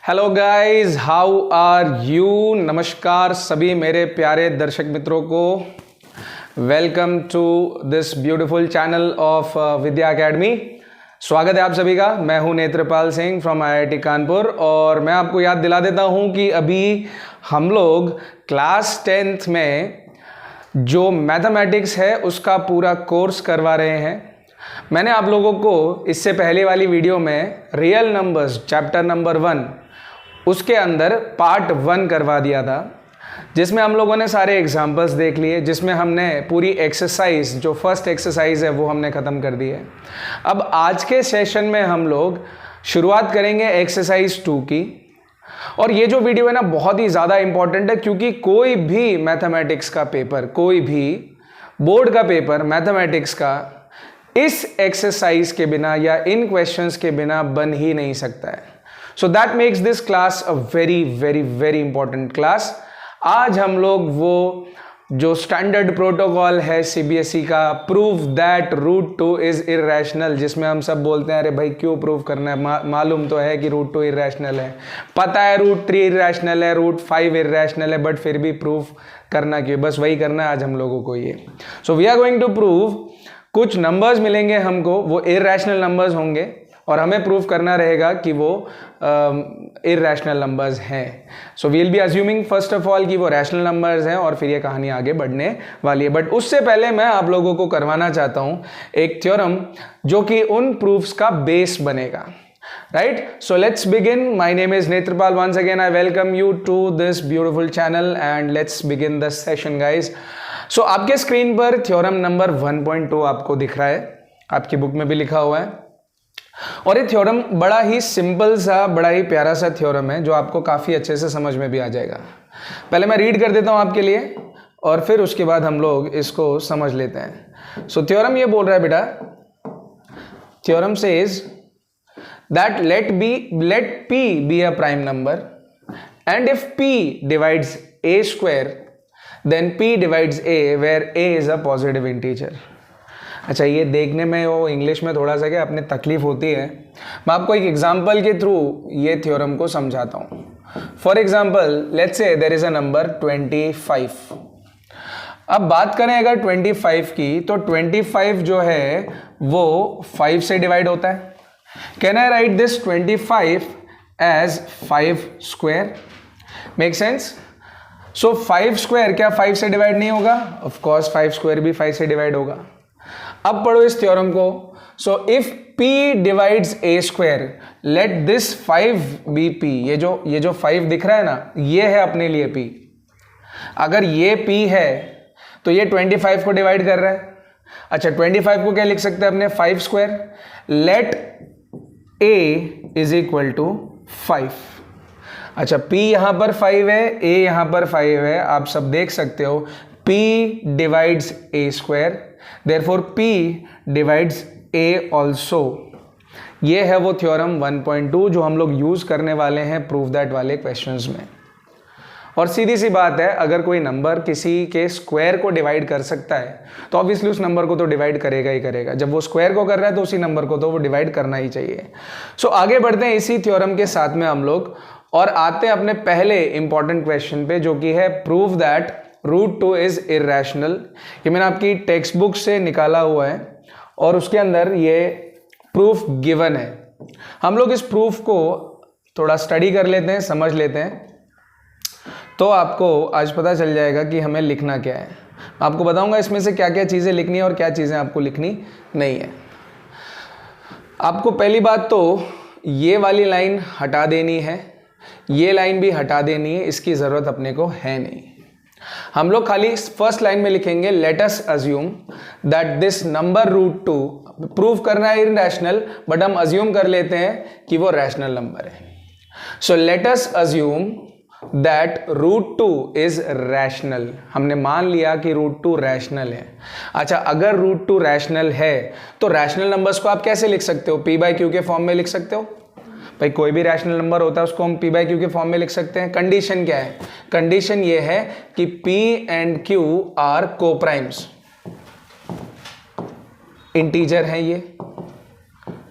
Hello guys, how are you. नमस्कार सभी मेरे प्यारे दर्शक मित्रों को। Welcome to this beautiful channel of Vidya academy. स्वागत है आप सभी का। मैं हूं नेत्रपाल सिंह फ्रॉम आईआईटी कानपुर और मैं आपको याद दिला देता हूं कि अभी हम लोग क्लास 10th में जो मैथमेटिक्स है उसका पूरा कोर्स करवा रहे हैं। मैंने आप लोगों को इससे पहले वाली वीडियो में रियल नंबर्स चैप्टर नंबर 1 उसके अंदर पार्ट 1 करवा दिया था, जिसमें हम लोगों ने सारे एग्जाम्पल्स देख लिए, जिसमें हमने पूरी एक्सरसाइज जो फर्स्ट एक्सरसाइज है वो हमने ख़त्म कर दी है। अब आज के सेशन में हम लोग शुरुआत करेंगे एक्सरसाइज 2 की। और ये जो वीडियो है ना बहुत ही ज़्यादा इंपॉर्टेंट है, क्योंकि कोई भी मैथमेटिक्स का पेपर, कोई भी बोर्ड का पेपर मैथमेटिक्स का इस एक्सरसाइज के बिना या इन क्वेश्चंस के बिना बन ही नहीं सकता है। So that makes this class a very very very important class. आज हम लोग वो जो स्टैंडर्ड प्रोटोकॉल है सीबीएसई का, prove that root 2 is irrational, जिसमें हम सब बोलते हैं अरे भाई क्यों प्रूव करना है, मालूम तो है कि रूट 2 इररेशनल है, पता है रूट 3 इररेशनल है, रूट 5 इररेशनल है, बट फिर भी प्रूव करना क्यों। बस वही करना है आज हम लोगों को ये। So we are going to prove, कुछ नंबर्स मिलेंगे हमको, वो इररेशनल नंबर्स होंगे और हमें प्रूव करना रहेगा कि वो इररेशनल नंबर्स हैं। So we'll be assuming first of all कि वो रैशनल नंबर्स हैं और फिर ये कहानी आगे बढ़ने वाली है। बट उससे पहले मैं आप लोगों को करवाना चाहता हूँ एक थ्योरम जो कि उन प्रूफ्स का बेस बनेगा। Right, so let's begin. My name is Netrapal. Once again I welcome you to this beautiful channel and let's begin the session guys. सो आपके स्क्रीन पर थ्योरम नंबर 1.2 आपको दिख रहा है, आपकी बुक में भी लिखा हुआ है। और ये थ्योरम बड़ा ही सिंपल सा, बड़ा ही प्यारा सा थ्योरम है जो आपको काफ़ी अच्छे से समझ में भी आ जाएगा। पहले मैं रीड कर देता हूँ आपके लिए और फिर उसके बाद हम लोग इसको समझ लेते हैं। सो थ्योरम ये बोल रहा है बेटा, theorem says that let p be a prime number and if p divides a square then p divides a where a is a positive integer। अच्छा, ये देखने में वो इंग्लिश में थोड़ा सा क्या अपने तकलीफ होती है। मैं आपको एक एग्जांपल के थ्रू ये थ्योरम को समझाता हूँ। For example let's say there is a number 25। अब बात करें अगर 25 की, तो 25 जो है वो 5 से डिवाइड होता है। Can I write this 25 as 5 square? Make sense? So 5 square क्या 5 से डिवाइड नहीं होगा? ऑफ कोर्स 5 स्क्वायर भी 5 से डिवाइड होगा। अब पढ़ो इस थ्योरम को। So if p divides a square, let this 5 be p। ये जो 5 दिख रहा है ना, ये है अपने लिए p। अगर ये p है तो ये 25 को डिवाइड कर रहा है। अच्छा, 25 को क्या लिख सकते हैं अपने? 5 square. Let a is equal to 5। अच्छा, p यहां पर 5 है, a यहां पर 5 है, आप सब देख सकते हो। p divides a square, therefore p divides a also। ये है वो थ्योरम 1.2 जो हम लोग यूज करने वाले हैं प्रूव दैट वाले क्वेश्चंस में। और सीधी सी बात है, अगर कोई नंबर किसी के स्क्वायर को डिवाइड कर सकता है तो ऑब्वियसली उस नंबर को तो डिवाइड करेगा ही करेगा। जब वो स्क्वायर को कर रहा है तो उसी नंबर को तो वो डिवाइड करना ही चाहिए। सो आगे बढ़ते हैं इसी थ्योरम के साथ में हम लोग और आते हैं अपने पहले इंपॉर्टेंट क्वेश्चन पे, जो कि है prove that root 2 is irrational. ये मैंने आपकी टेक्स्ट बुक से निकाला हुआ है और उसके अंदर ये प्रूफ गिवन है। हम लोग इस प्रूफ को थोड़ा स्टडी कर लेते हैं, समझ लेते हैं, तो आपको आज पता चल जाएगा कि हमें लिखना क्या है। आपको बताऊंगा इसमें से क्या क्या चीज़ें लिखनी है और क्या चीज़ें आपको लिखनी नहीं है। आपको पहली बात तो ये वाली लाइन हटा देनी है, ये लाइन भी हटा देनी है, इसकी ज़रूरत अपने को है नहीं। हम लोग खाली फर्स्ट लाइन में लिखेंगे let us assume that this number root 2, prove करना है इररेशनल, बट हम अज्यूम कर लेते हैं कि वो रैशनल नंबर है। So let us assume that root 2 is rational. हमने मान लिया कि रूट 2 रैशनल है। अच्छा, अगर रूट 2 रैशनल है तो रैशनल नंबर्स को आप कैसे लिख सकते हो? p बाई क्यू के फॉर्म में लिख सकते हो। भाई कोई भी रैशनल नंबर होता है उसको हम p बाई क्यू के फॉर्म में लिख सकते हैं। कंडीशन क्या है? कंडीशन ये है कि p and q are coprimes, integer है ये,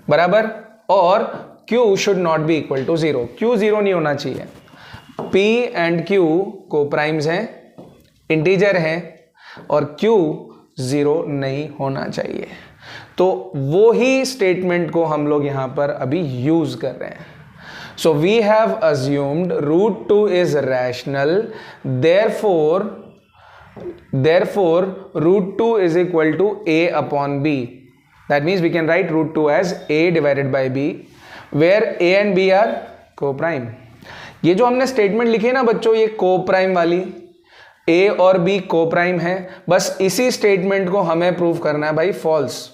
बराबर। और Q should not be equal to 0, Q 0 नहीं होना चाहिए। P एंड Q को प्राइम्स हैं, इंटीजर हैं, और Q 0 नहीं होना चाहिए। तो वो ही स्टेटमेंट को हम लोग यहां पर अभी यूज कर रहे हैं। So we have assumed root 2 is rational, therefore root 2 is equal to a upon b. That means we can write root 2 as a divided by b, where a and b are co-prime. ये जो हमने statement लिखी है ना बच्चों, ये co-prime वाली, a और b को-प्राइम है, बस इसी स्टेटमेंट को हमें प्रूव करना है भाई फॉल्स।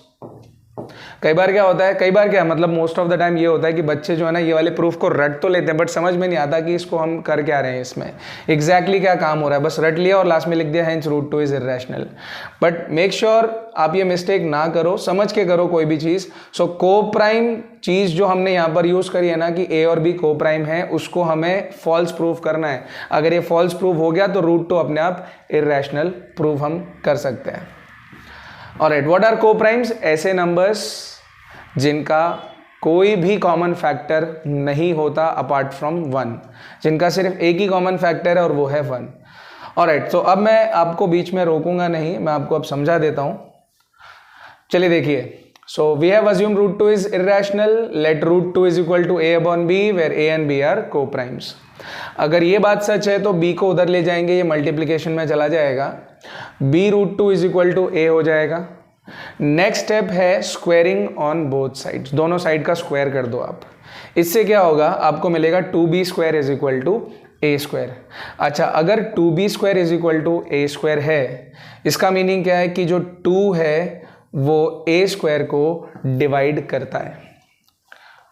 कई बार क्या होता है, कई बार क्या मतलब मोस्ट ऑफ द टाइम ये होता है कि बच्चे जो है ना ये वाले प्रूफ को रट तो लेते हैं, बट समझ में नहीं आता कि इसको हम कर क्या रहे हैं, इसमें एग्जैक्टली क्या काम हो रहा है। बस रट लिया और लास्ट में लिख दिया hence root 2 is irrational. But make sure आप ये मिस्टेक ना करो, समझ के करो कोई भी चीज़। सो को प्राइम चीज़ जो हमने यहाँ पर यूज़ करी है ना कि ए और बी को प्राइम है, उसको हमें फॉल्स प्रूफ करना है। अगर ये फॉल्स प्रूफ हो गया तो रूट 2 अपने आप इर्रेशनल प्रूफ हम कर सकते हैं। Alright, what are coprimes? ऐसे नंबर्स जिनका कोई भी कॉमन फैक्टर नहीं होता अपार्ट फ्रॉम 1, जिनका सिर्फ एक ही कॉमन फैक्टर है और वो है 1। ऑलराइट, तो अब मैं आपको बीच में रोकूंगा नहीं, मैं आपको अब समझा देता हूं। चलिए देखिए, so we have assume root 2 is irrational, let root 2 is equal to a upon b, where a and b are coprimes. अगर ये बात सच है तो b को उधर ले जाएंगे, ये मल्टीप्लीकेशन में चला जाएगा, b root 2 is equal to a हो जाएगा। नेक्स्ट स्टेप है स्क्वेयरिंग ऑन बोथ साइड्स, दोनों साइड का स्क्वायर कर दो आप। इससे क्या होगा, आपको मिलेगा 2b square is equal to a square. अच्छा, अगर 2b square is equal to a square है, इसका मीनिंग क्या है कि जो 2 है वो a स्क्वायर को डिवाइड करता है।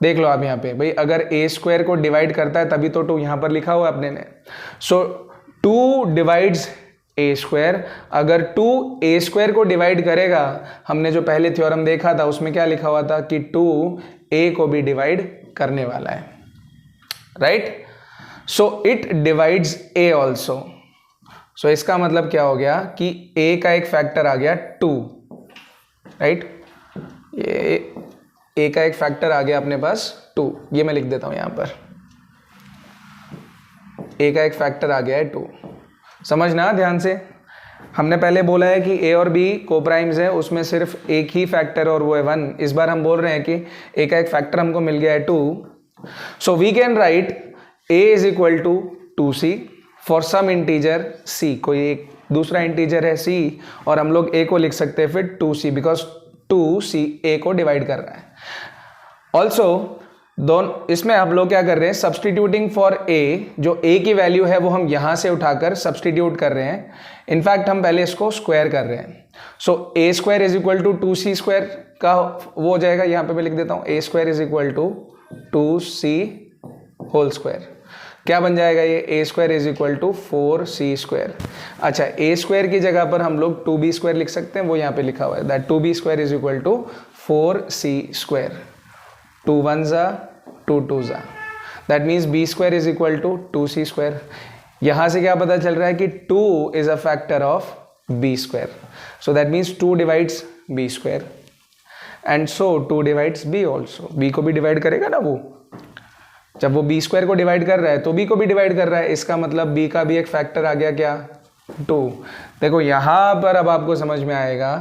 देख लो आप यहाँ पे भाई, अगर a स्क्वायर को डिवाइड करता है तभी तो 2 यहाँ पर लिखा हुआ है अपने ने। सो 2 डिवाइड्स ए स्क्वायर। अगर 2 ए स्क्वायर को डिवाइड करेगा, हमने जो पहले थ्योरम देखा था उसमें क्या लिखा हुआ था कि 2 ए को भी डिवाइड करने वाला है, right? So it divides a also. So इसका मतलब क्या हो गया कि ए का एक फैक्टर आ गया 2, राइट? ये ए का एक फैक्टर आ गया अपने पास 2, ये मैं लिख देता हूं यहां पर, ए का एक फैक्टर आ गया है 2। समझना ध्यान से, हमने पहले बोला है कि a और b को-प्राइम्स है, उसमें सिर्फ एक ही फैक्टर और वो है 1। इस बार हम बोल रहे हैं कि a का एक फैक्टर हमको मिल गया है 2। So we can write a is equal to 2c for some integer c, कोई एक दूसरा इंटीजर है c, और हम लोग a को लिख सकते हैं फिर 2c, बिकॉज 2c a को डिवाइड कर रहा है। ऑल्सो दोनों इसमें आप लोग क्या कर रहे हैं, सब्सटीट्यूटिंग फॉर a, जो a की वैल्यू है वो हम यहां से उठाकर सब्सटीट्यूट कर रहे हैं। इनफैक्ट हम पहले इसको स्क्वायर कर रहे हैं। So a square is equal to 2c square का वो हो जाएगा, यहां पे मैं लिख देता हूं a square is equal to 2c whole square. क्या बन जाएगा ये, a square is equal to 4c square. अच्छा, a स्क्वायर की जगह पर हम लोग 2b स्क्वायर लिख सकते हैं, वो यहाँ पे लिखा हुआ है that 2b square is equal to 4c square. 2 1s are 2 2s are, that means b square is equal to 2c square। यहाँ से क्या पता चल रहा है कि 2 is a factor of b square, so that means 2 divides b square and so 2 divides b also। b को भी डिवाइड करेगा ना वो, जब वो b स्क्वायर को डिवाइड कर रहा है तो b को भी डिवाइड कर रहा है, इसका मतलब b का भी एक फैक्टर आ गया क्या, 2। देखो यहाँ पर अब आपको समझ में आएगा,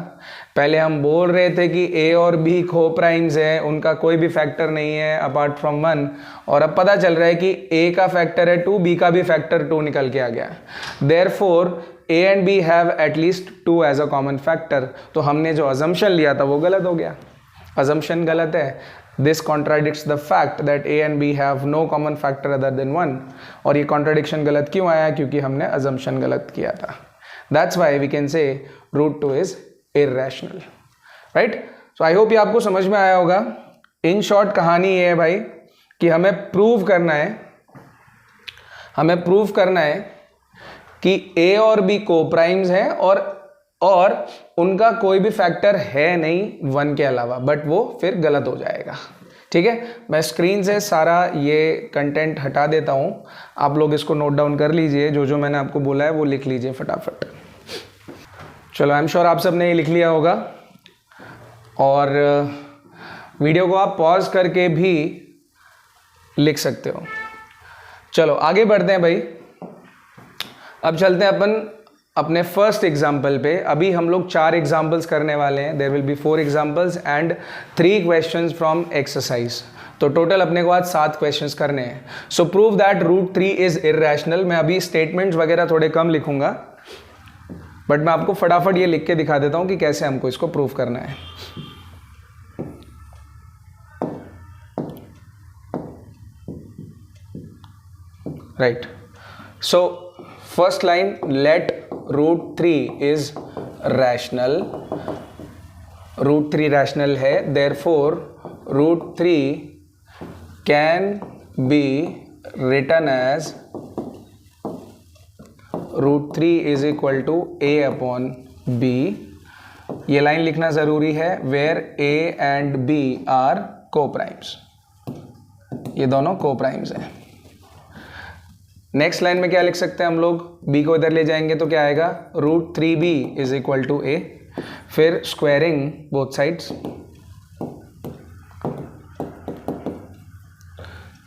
पहले हम बोल रहे थे कि a और b को-प्राइम्स है, उनका कोई भी फैक्टर नहीं है अपार्ट फ्रॉम 1, और अब पता चल रहा है कि a का फैक्टर है 2, b का भी फैक्टर 2 निकल के आ गया। Therefore a and b have at least 2 as a common factor. तो हमने जो अजम्पशन लिया था वो गलत हो गया, अजम्पशन गलत है। This contradicts the fact that a and b have no common factor other than 1। और ये कॉन्ट्राडिक्शन गलत क्यों आया, क्योंकि हमने अजम्पशन गलत किया था। That's why we can say root 2 is irrational, right? So I hope ये आपको समझ में आया होगा। इन शॉर्ट कहानी ये है भाई कि हमें प्रूव करना है कि a और b को-प्राइम्स हैं और उनका कोई भी फैक्टर है नहीं 1 के अलावा, बट वो फिर गलत हो जाएगा। ठीक है, मैं स्क्रीन से सारा ये कंटेंट हटा देता हूं, आप लोग इसको नोट डाउन कर लीजिए, जो जो मैंने आपको बोला है वो लिख लीजिए फटाफट। चलो, आई एम श्योर आप सब ने ये लिख लिया होगा, और वीडियो को आप पॉज करके भी लिख सकते हो। चलो आगे बढ़ते हैं भाई। अब चलते हैं अपन अपने फर्स्ट एग्जाम्पल पे। अभी हम लोग 4 एग्जाम्पल्स करने वाले हैं। There will be 4 examples and 3 questions from exercise. तो टोटल अपने को आज 7 क्वेश्चंस करने हैं। So prove that root 3 is irrational. मैं अभी स्टेटमेंट्स वगैरह थोड़े कम लिखूंगा, बट मैं आपको फटाफट ये लिख के दिखा देता हूं कि कैसे हमको इसको प्रूव करना है। Right, so first line, let root 3 is rational. Root 3 rational है, therefore root 3 can be written as root 3 is equal to a upon b। ये लाइन लिखना जरूरी है, where a and b are coprimes. ये दोनों को primes हैं। Next line में क्या लिख सकते हैं हम लोग, b को इधर ले जाएंगे तो क्या आएगा, root 3b is equal to a। फिर स्क्वायरिंग बोथ साइड्स,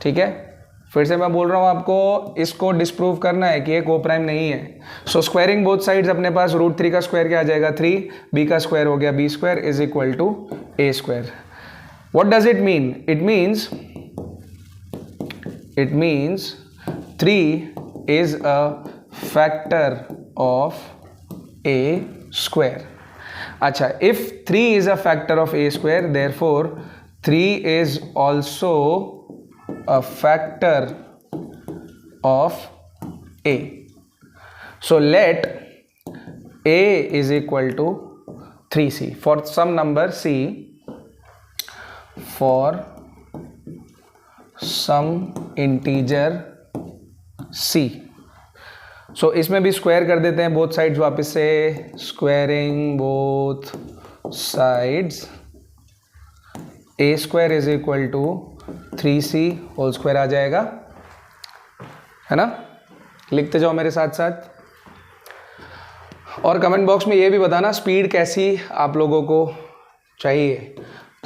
ठीक है। फिर से मैं बोल रहा हूं आपको, इसको डिस्प्रूव करना है कि ये को प्राइम नहीं है। सो स्क्वायरिंग बोथ साइड्स, अपने पास रूट 3 का स्क्वायर क्या आ जाएगा 3, b का स्क्वायर हो गया b square is equal to a square. What does it mean? It means 3 is a factor of a square. अच्छा, if 3 is a factor of a square, therefore 3 is also a factor of a. So let a is equal to 3c for some number c, for some integer c। सो इसमें भी square कर देते हैं both sides वापस से, squaring both sides, a square is equal to 3c whole square आ जाएगा, है ना। लिखते जाओ मेरे साथ साथ, और कमेंट बॉक्स में ये भी बताना स्पीड कैसी आप लोगों को चाहिए।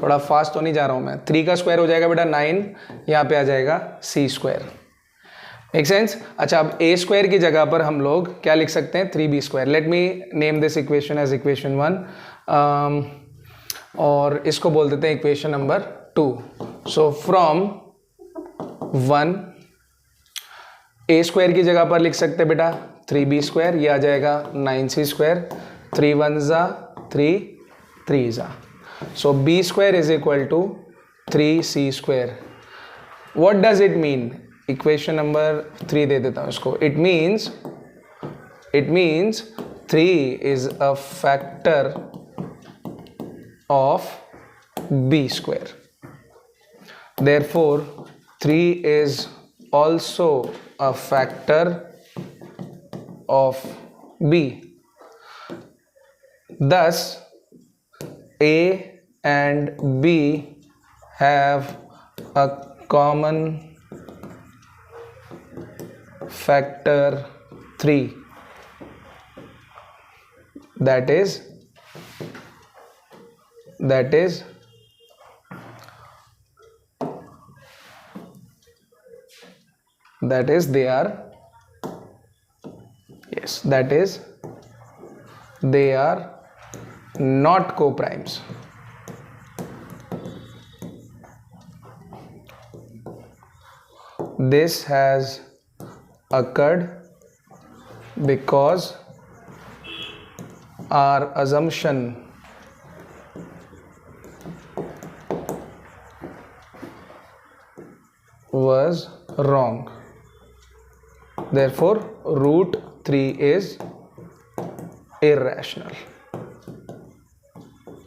थोड़ा फास्ट तो नहीं जा रहा हूँ मैं। 3 का स्क्वायर हो जाएगा बेटा 9, यहाँ पे आ जाएगा c स्क्वायर। Make sense? अच्छा, अब a स्क्वायर की जगह पर हम लोग क्या लिख सकते हैं, 3b square. Let me name this equation as equation 1, और इसको बोल देते हैं equation number 2। So from 1 a square की जगह पर लिख सकते हैं बेटा 3b स्क्वायर, ये आ जाएगा 9c स्क्वायर, 3 1 जा 3 3 जा। So b square is equal to 3c square. What does it mean? Equation number 3 दे देता हूं इसको। It means 3 is a factor of b square, therefore 3 is also a factor of b। thus a and b have a common factor 3, that is they are, yes, that is they are not co-primes. This has occurred because our assumption was wrong. Therefore, root 3 is irrational.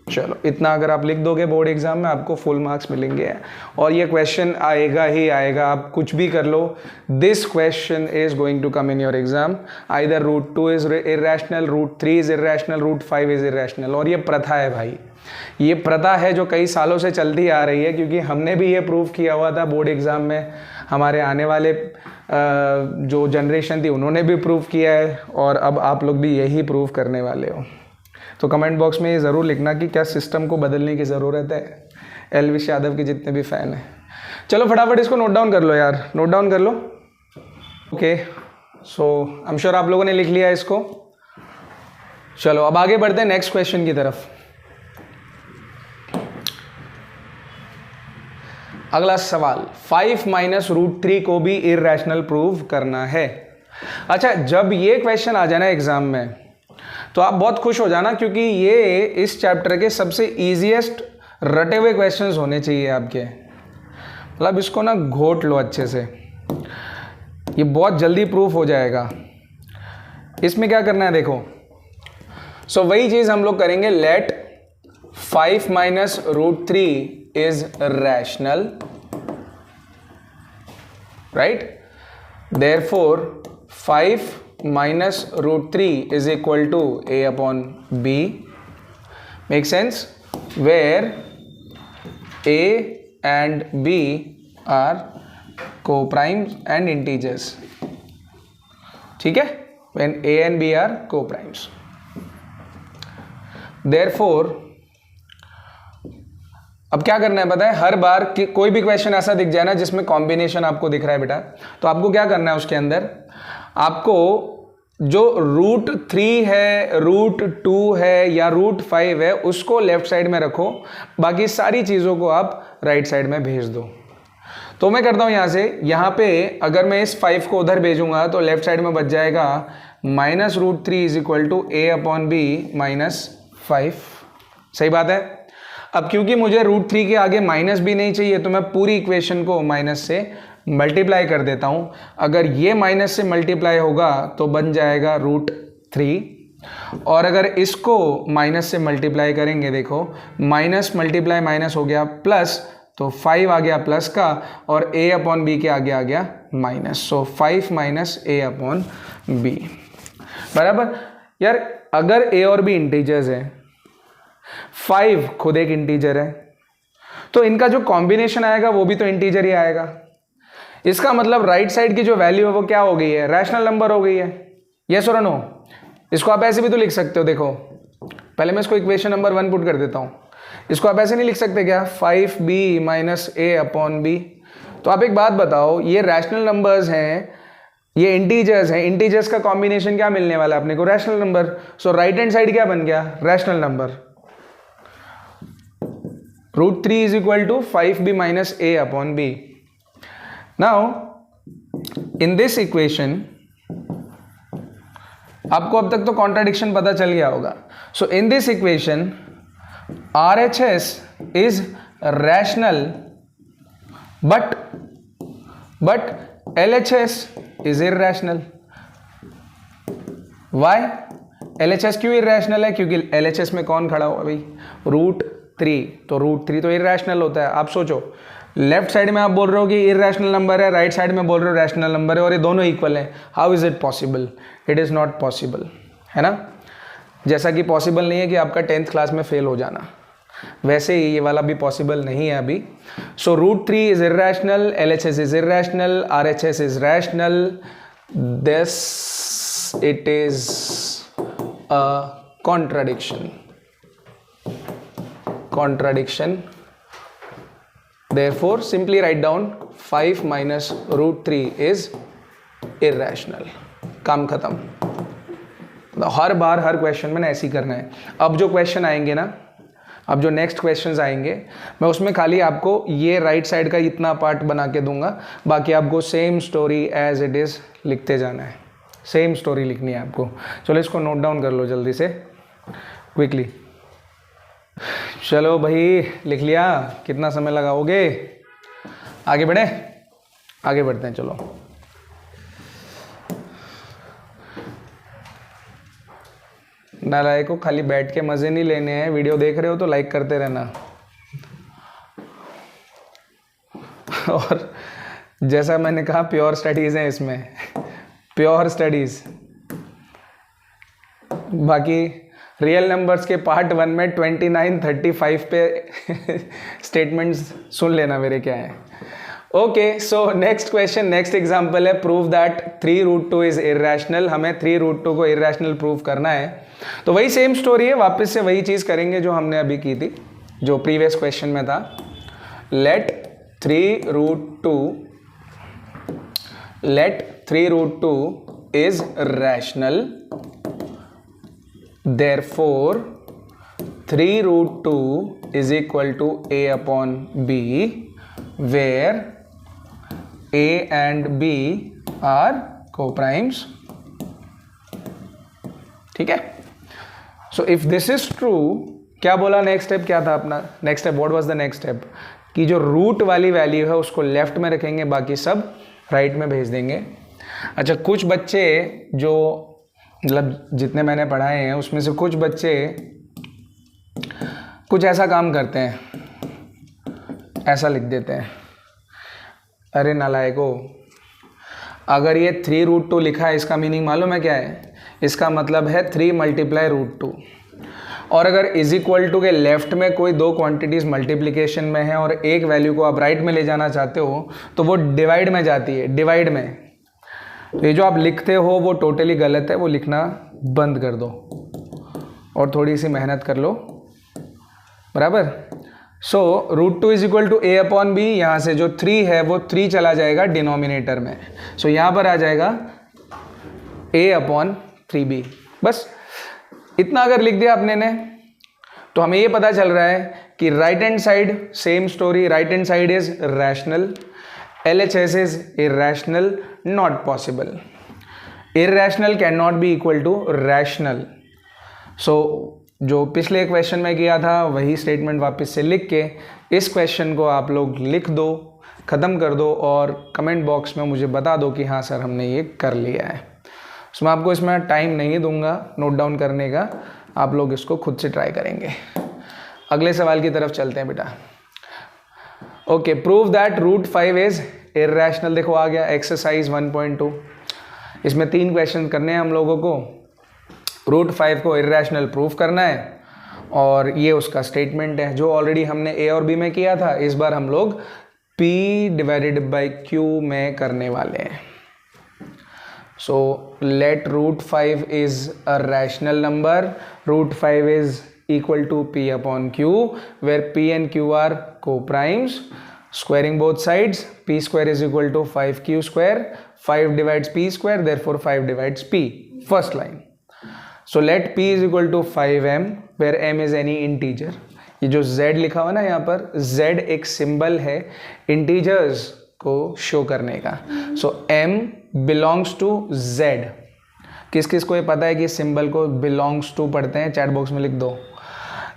चलो इतना अगर आप लिख दोगे board exam में, आपको full marks मिलेंगे। और ये क्वेश्चन आएगा ही आएगा, आप कुछ भी कर लो, this question is going to come in your exam. Either root 2 is irrational, root 3 is irrational, root 5 is irrational. और ये प्रथा है भाई, ये प्रथा है जो कई सालों से चलती आ रही है, क्योंकि हमने भी ये प्रूव किया हुआ था बोर्ड एग्जाम में। हमारे आने वाले जो जनरेशन थी उन्होंने भी प्रूव किया है, और अब आप लोग भी यही प्रूव करने वाले हो। तो कमेंट बॉक्स में ये ज़रूर लिखना कि क्या सिस्टम को बदलने की ज़रूरत है, एलविश यादव के जितने भी फ़ैन हैं। चलो फटाफट इसको नोट डाउन कर लो यार, नोट डाउन कर लो। Okay, so I am sure आप लोगों ने लिख लिया इसको। चलो अब आगे बढ़ते हैं नेक्स्ट क्वेश्चन की तरफ। अगला सवाल, 5 माइनस रूट 3 को भी इररेशनल प्रूव करना है। अच्छा, जब ये क्वेश्चन आ जाना एग्जाम में तो आप बहुत खुश हो जाना, क्योंकि ये इस चैप्टर के सबसे इजीएस्ट रटे हुए क्वेश्चंस होने चाहिए आपके। मतलब इसको ना घोट लो अच्छे से, ये बहुत जल्दी प्रूफ हो जाएगा। इसमें क्या करना है देखो, सो वही चीज हम लोग करेंगे। Let 5 minus root 3 is rational, right. Therefore 5 minus root 3 is equal to a upon b. Make sense? Where a and b are co-primes and integers. ठीक है? When a and b are co-primes. Therefore, अब क्या करना है पता है, हर बार कि कोई भी क्वेश्चन ऐसा दिख जाए ना जिसमें कॉम्बिनेशन आपको दिख रहा है बेटा, तो आपको क्या करना है, उसके अंदर आपको जो रूट 3 है, रूट 2 है या रूट 5 है, उसको लेफ्ट साइड में रखो, बाकी सारी चीज़ों को आप राइट साइड में भेज दो। तो मैं करता हूँ यहाँ से, यहाँ पे अगर मैं इस 5 को उधर भेजूंगा तो लेफ्ट साइड में बच जाएगा minus root 3 is equal to a upon b minus 5। सही बात है। अब क्योंकि मुझे रूट 3 के आगे माइनस भी नहीं चाहिए, तो मैं पूरी इक्वेशन को माइनस से मल्टीप्लाई कर देता हूं। अगर ये माइनस से मल्टीप्लाई होगा तो बन जाएगा रूट 3, और अगर इसको माइनस से मल्टीप्लाई करेंगे, देखो माइनस मल्टीप्लाई माइनस हो गया प्लस, तो 5 आ गया प्लस का, और a अपॉन बी के आगे आ गया minus, so 5 minus a upon b बराबर। यार अगर a और b इंटीजर्स है, 5 खुद एक इंटीजर है, तो इनका जो कॉम्बिनेशन आएगा वो भी तो इंटीजर ही आएगा। इसका मतलब राइट साइड की जो वैल्यू है वो क्या हो गई है, रैशनल नंबर हो गई है। यस और नो? इसको आप ऐसे भी तो लिख सकते हो। देखो पहले मैं इसको इक्वेशन नंबर 1 पुट कर देता हूं। इसको आप ऐसे नहीं लिख सकते क्या, 5b minus a upon B. तो आप एक बात बताओ, ये रैशनल नंबर्स हैं, ये इंटीजर्स हैं, इंटीजर्स का कॉम्बिनेशन क्या मिलने वाला है अपने को, rational number. So right hand side क्या बन गया, rational number. Root 3 is equal to 5b minus a upon b। Now, in this equation, आपको अब तक तो कॉन्ट्राडिक्शन पता चल गया होगा। So in this equation RHS is rational, but LHS is irrational. Why? LHS क्यों irrational है? क्योंकि LHS में कौन खड़ा हुआ भाई, रूट 3, तो रूट 3 तो irrational होता है। आप सोचो, लेफ्ट साइड में आप बोल रहे हो कि इररेशनल नंबर है, राइट साइड में बोल रहे हो रैशनल नंबर है, और ये दोनों इक्वल हैं। How is it possible? It is not possible, है ना। जैसा कि पॉसिबल नहीं है कि आपका 10th क्लास में फेल हो जाना, वैसे ही ये वाला भी पॉसिबल नहीं है अभी। So root 3 is irrational, LHS is irrational, RHS is rational, this it is a contradiction. Therefore, simply write down 5 minus root 3 is irrational. काम खत्म। तो हर बार हर क्वेश्चन में ना ऐसे ही करना है। अब जो क्वेश्चन आएंगे ना, अब जो नेक्स्ट क्वेश्चंस आएंगे, मैं उसमें खाली आपको ये राइट साइड का इतना पार्ट बना के दूंगा, बाकी आपको same story as it is लिखते जाना है। सेम स्टोरी लिखनी है आपको। चलो इसको नोट डाउन कर लो जल्दी से, क्विकली। चलो भाई लिख लिया, कितना समय लगाओगे? आगे बढ़े, आगे बढ़ते हैं। चलो नालायक को खाली बैठ के मजे नहीं लेने हैं, वीडियो देख रहे हो तो लाइक करते रहना। और जैसा मैंने कहा प्योर स्टडीज हैं इसमें, प्योर स्टडीज। बाकी रियल नंबर्स के पार्ट 1 में 29, 35 पे स्टेटमेंट्स सुन लेना मेरे क्या है। Okay, so next question, next example है, prove that 3 root 2 is irrational. हमें 3 रूट 2 को इररेशनल प्रूव करना है। तो वही सेम स्टोरी है, वापस से वही चीज़ करेंगे जो हमने अभी की थी, जो प्रीवियस क्वेश्चन में था। Let 3√2 let 3√2 is rational, therefore 3√2 is equal to a upon b, where a and b are co-primes. ठीक है. So if this is true, क्या बोला नेक्स्ट स्टेप क्या था अपना? Next step what was the next step? कि जो root वाली वैल्यू है उसको लेफ्ट में रखेंगे, बाकी सब राइट में भेज देंगे. अच्छा, कुछ बच्चे जो मतलब जितने मैंने पढ़ाए हैं उसमें से कुछ बच्चे कुछ ऐसा काम करते हैं, ऐसा लिख देते हैं. अरे नालायको, अगर ये 3√2 लिखा है, इसका मीनिंग मालूम है क्या है? इसका मतलब है 3 मल्टीप्लाई √2. और अगर इज इक्वल टू के लेफ्ट में कोई दो क्वांटिटीज मल्टीप्लिकेशन में है और एक वैल्यू को आप राइट में ले जाना चाहते हो तो वो डिवाइड में जाती है, डिवाइड में. तो ये जो आप लिखते हो वो टोटली गलत है, वो लिखना बंद कर दो और थोड़ी सी मेहनत कर लो. बराबर. So √2 is equal to a upon b. यहाँ से जो 3 है वो 3 चला जाएगा डिनोमिनेटर में. सो यहाँ पर आ जाएगा a अपॉन 3b. बस इतना अगर लिख दिया आपने ने तो हमें ये पता चल रहा है कि right hand side same story, right hand side is rational, LHS is irrational, not possible. Irrational can not be equal to rational. So जो पिछले क्वेश्चन में किया था वही स्टेटमेंट वापस से लिख के इस क्वेश्चन को आप लोग लिख दो, ख़त्म कर दो और कमेंट बॉक्स में मुझे बता दो कि हाँ सर हमने ये कर लिया है. सो मैं आपको इसमें टाइम नहीं दूंगा नोट डाउन करने का, आप लोग इसको खुद से ट्राई करेंगे. अगले सवाल की तरफ चलते हैं बेटा. Okay, prove that √5 is irrational. देखो आ गया एक्सरसाइज 1.2. इसमें 3 क्वेश्चन करने हैं हम लोगों को. √5 को इरैशनल प्रूव करना है और ये उसका स्टेटमेंट है जो ऑलरेडी हमने ए और बी में किया था. इस बार हम लोग p डिवाइडेड बाई q में करने वाले हैं. So let √5 is a rational number. √5 is equal to p upon q, where p and q are co-primes. Squaring both sides, p square is equal to 5q square. 5 divides p square, therefore 5 divides p. First line. So let p is equal to 5m, where m is any integer. ये जो z लिखा हुआ ना यहाँ पर, z एक symbol है integers को शो करने का. सो m बिलोंग्स टू z. किस किस को ये पता है कि सिंबल को बिलोंग्स टू पढ़ते हैं? चैट बॉक्स में लिख दो.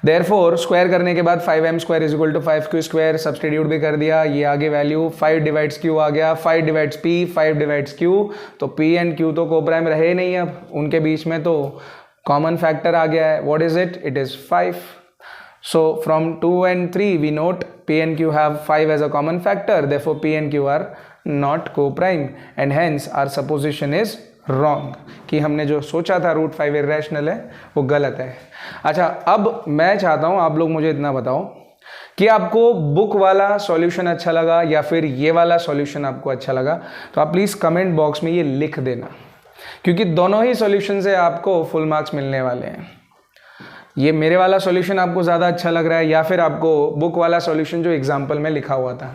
देयरफॉर स्क्वायर करने के बाद 5m square is equal to 5q square, substitute भी कर दिया. ये आगे वैल्यू 5 डिवाइड्स q आ गया, 5 डिवाइड्स p, 5 डिवाइड्स q. तो p एंड q तो कोप्राइम रहे नहीं, अब उनके बीच में तो कॉमन फैक्टर आ गया है. What is it? It is 5. So from 2 and 3 we note p and q have 5 as a common factor, therefore p and q are not co-prime and hence our supposition is wrong. कि हमने जो सोचा था √5 irrational है वो गलत है. अच्छा, अब मैं चाहता हूँ आप लोग मुझे इतना बताओ कि आपको बुक वाला सॉल्यूशन अच्छा लगा या फिर ये वाला सॉल्यूशन आपको अच्छा लगा. तो आप प्लीज़ कमेंट बॉक्स में ये लिख देना, क्योंकि दोनों ही सॉल्यूशन से आपको फुल मार्क्स मिलने वाले हैं. ये मेरे वाला सॉल्यूशन आपको ज़्यादा अच्छा लग रहा है या फिर आपको बुक वाला सॉल्यूशन जो एग्जाम्पल में लिखा हुआ था,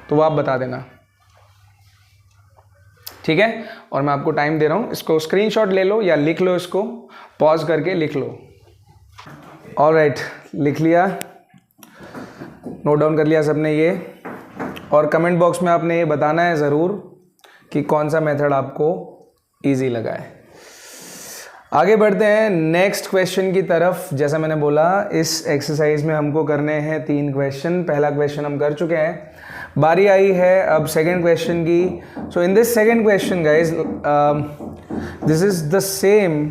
तो वो आप बता देना. ठीक है, और मैं आपको टाइम दे रहा हूँ, इसको स्क्रीनशॉट ले लो या लिख लो, इसको पॉज करके लिख लो. ऑलराइट, लिख लिया, नोट डाउन कर लिया सबने ये. और कमेंट बॉक्स में आपने ये बताना है ज़रूर कि कौन सा मेथड आपको इजी लगा है. आगे बढ़ते हैं नेक्स्ट क्वेश्चन की तरफ. जैसा मैंने बोला इस एक्सरसाइज में हमको करने हैं 3 क्वेश्चन. पहला क्वेश्चन हम कर चुके हैं, बारी आई है अब सेकंड क्वेश्चन की. So in this second question guys, this is the same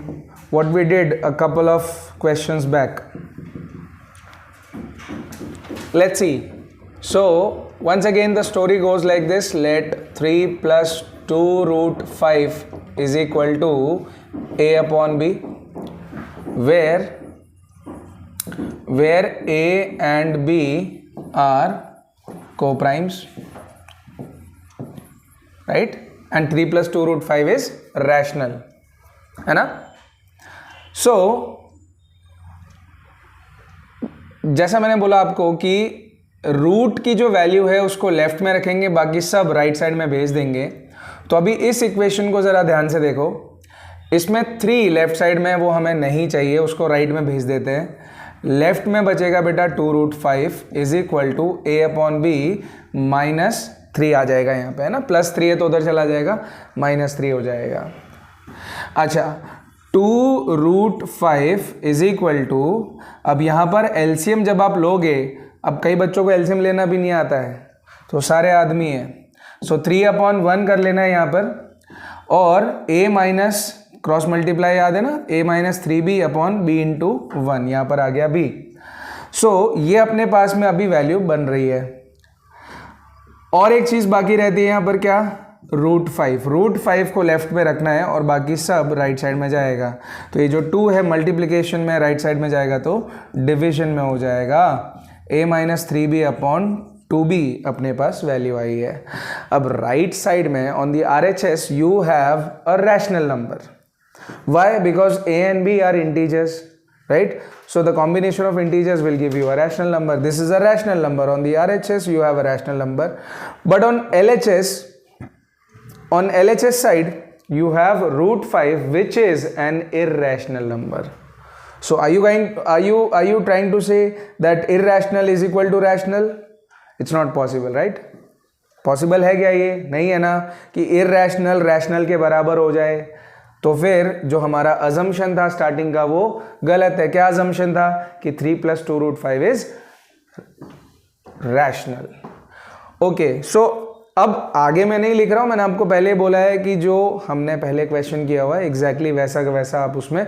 what we did a couple of questions back. Let's see. So once again the story goes like this. Let 3 plus 2√5 is equal to a upon b, where a and b are co-primes, right? And 3 plus 2√5 is rational, है ना? So जैसा मैंने बोला आपको कि root की जो value है उसको लेफ्ट में रखेंगे, बाकी सब राइट साइड में भेज देंगे। तो अभी इस इक्वेशन को ज़रा ध्यान से देखो, इसमें 3 लेफ्ट साइड में वो हमें नहीं चाहिए, उसको राइट में भेज देते हैं। लेफ्ट में बचेगा बेटा 2√5 इज इक्वल टू a/b -3 आ जाएगा यहाँ पे, है ना, +3 है तो उधर चला जाएगा, -3 हो जाएगा। अच्छा, 2√5 इज इक्वल टू, अब यहाँ पर एलसीएम जब आप लोगे, अब कई बच्चों को एलसीएम लेना भी नहीं आता है, तो सारे आदमी हैं, सो 3/1 कर लेना है यहाँ पर, और a माइनस क्रॉस मल्टीप्लाई याद है ना, a-3b/b इंटू 1, यहाँ पर आ गया b। सो ये अपने पास में अभी वैल्यू बन रही है। और एक चीज़ बाकी रहती है यहाँ पर, क्या, √5 को लेफ्ट में रखना है और बाकी सब राइट साइड में जाएगा। तो ये जो 2 है मल्टीप्लिकेशन में राइट साइड में जाएगा तो डिविजन में हो जाएगा, a-3b/2b अपने पास वैल्यू आई है। अब राइट साइड में on the RHS you have a rational number. Why? Because a and b are integers, right? So the combination of integers will give you a rational number. This is a rational number. On the RHS you have a rational number, but on LHS side you have √5, which is an irrational number. So are you trying to say that irrational is equal to rational? It's not possible, right? Possible है क्या? ये नहीं है ना कि irrational rational के बराबर हो जाए। तो फिर जो हमारा अजम्पशन था स्टार्टिंग का वो गलत है। क्या अजम्पशन था? कि 3 + 2√5 इज रैशनल। ओके, सो अब आगे मैं नहीं लिख रहा हूं, मैंने आपको पहले बोला है कि जो हमने पहले क्वेश्चन किया हुआ है एग्जैक्टली वैसा का वैसा आप उसमें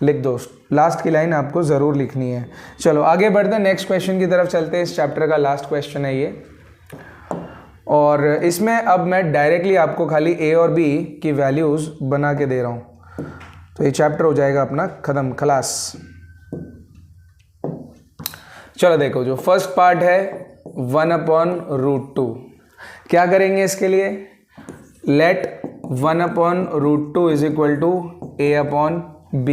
लिख दो। लास्ट की लाइन आपको ज़रूर लिखनी है। चलो आगे बढ़ते हैं, नेक्स्ट क्वेश्चन की तरफ चलते हैं। इस चैप्टर का लास्ट क्वेश्चन है ये, और इसमें अब मैं डायरेक्टली आपको खाली ए और बी की वैल्यूज़ बना के दे रहा हूँ, तो ये चैप्टर हो जाएगा अपना ख़त्म, खलास। चलो देखो, जो फर्स्ट पार्ट है 1/√2, क्या करेंगे इसके लिए? Let 1/√2 is equal to a/b।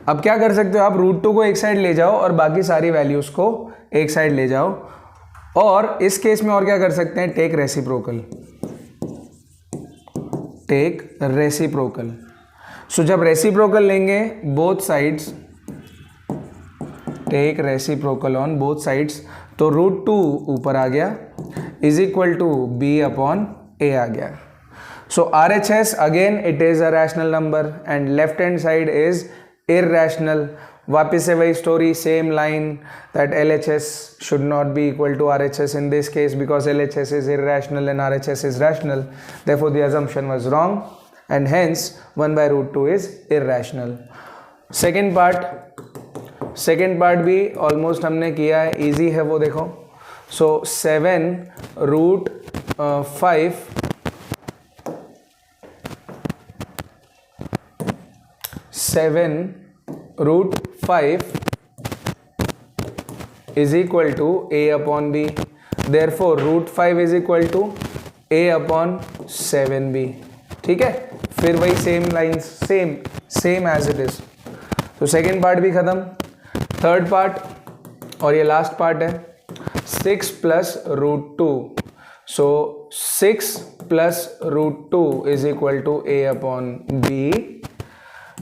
अब क्या कर सकते हो आप, √2 को एक साइड ले जाओ और बाकी सारी वैल्यूज़ को एक साइड ले जाओ, और इस केस में और क्या कर सकते हैं, टेक रेसिप्रोकल। सो जब रेसिप्रोकल लेंगे both sides, take reciprocal on both sides, तो √2 ऊपर आ गया इज इक्वल टू b/a आ गया। So RHS again it is a rational number and left hand side is irrational. वापिस से वही story, same line, that LHS should not be equal to RHS in this case because LHS is irrational and RHS is rational. Therefore the assumption was wrong and hence 1/√2 is irrational. Second part भी almost हमने किया है, easy है वो देखो। So 7√5 is equal to a/b. Therefore √5 is equal to a/7b. ठीक है, फिर वही same lines, same as it is. तो सेकेंड पार्ट भी खत्म। थर्ड पार्ट और ये लास्ट पार्ट है 6 + √2। सो 6 + √2 is equal to a/b.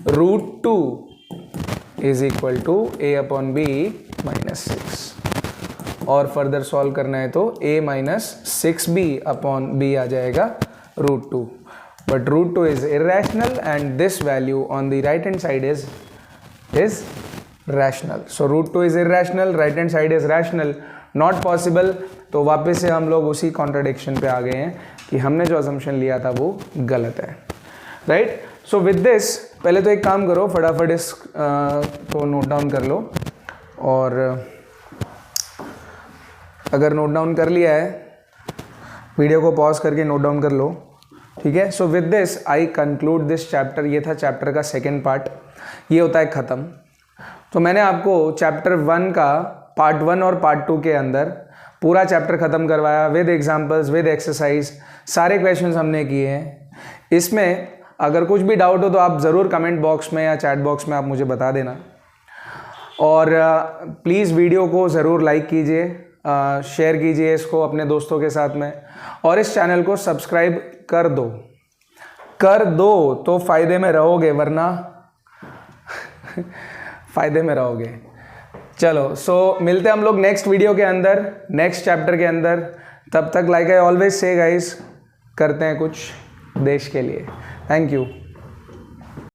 √2 is equal to a/b -6, और फर्दर सॉल्व करना है तो a -6b/b आ जाएगा √2, but √2 is irrational and this value on the right hand side is rational. So √2 is irrational, right hand side is rational, not possible। तो वापस से हम लोग उसी कॉन्ट्राडिक्शन पे आ गए हैं कि हमने जो असम्पशन लिया था वो गलत है, राइट। सो विद दिस पहले तो एक काम करो, फटाफट इस को नोट डाउन कर लो, और अगर नोट डाउन कर लिया है वीडियो को पॉज करके नोट डाउन कर लो, ठीक है। So with this I conclude this chapter. ये था चैप्टर का सेकेंड पार्ट, ये होता है ख़त्म। तो मैंने आपको चैप्टर 1 का पार्ट 1 और पार्ट 2 के अंदर पूरा चैप्टर ख़त्म करवाया विद एग्जाम्पल्स, विद एक्सरसाइज, सारे क्वेश्चंस हमने किए हैं। इसमें अगर कुछ भी डाउट हो तो आप ज़रूर कमेंट बॉक्स में या चैट बॉक्स में आप मुझे बता देना, और प्लीज़ वीडियो को ज़रूर लाइक कीजिए शेयर कीजिए इसको अपने दोस्तों के साथ में, और इस चैनल को सब्सक्राइब कर दो तो फ़ायदे में रहोगे, वरना फ़ायदे में रहोगे। चलो, सो मिलते हैं हम लोग नेक्स्ट वीडियो के अंदर, नेक्स्ट चैप्टर के अंदर। तब तक like I always say guys, करते हैं कुछ देश के लिए। Thank you.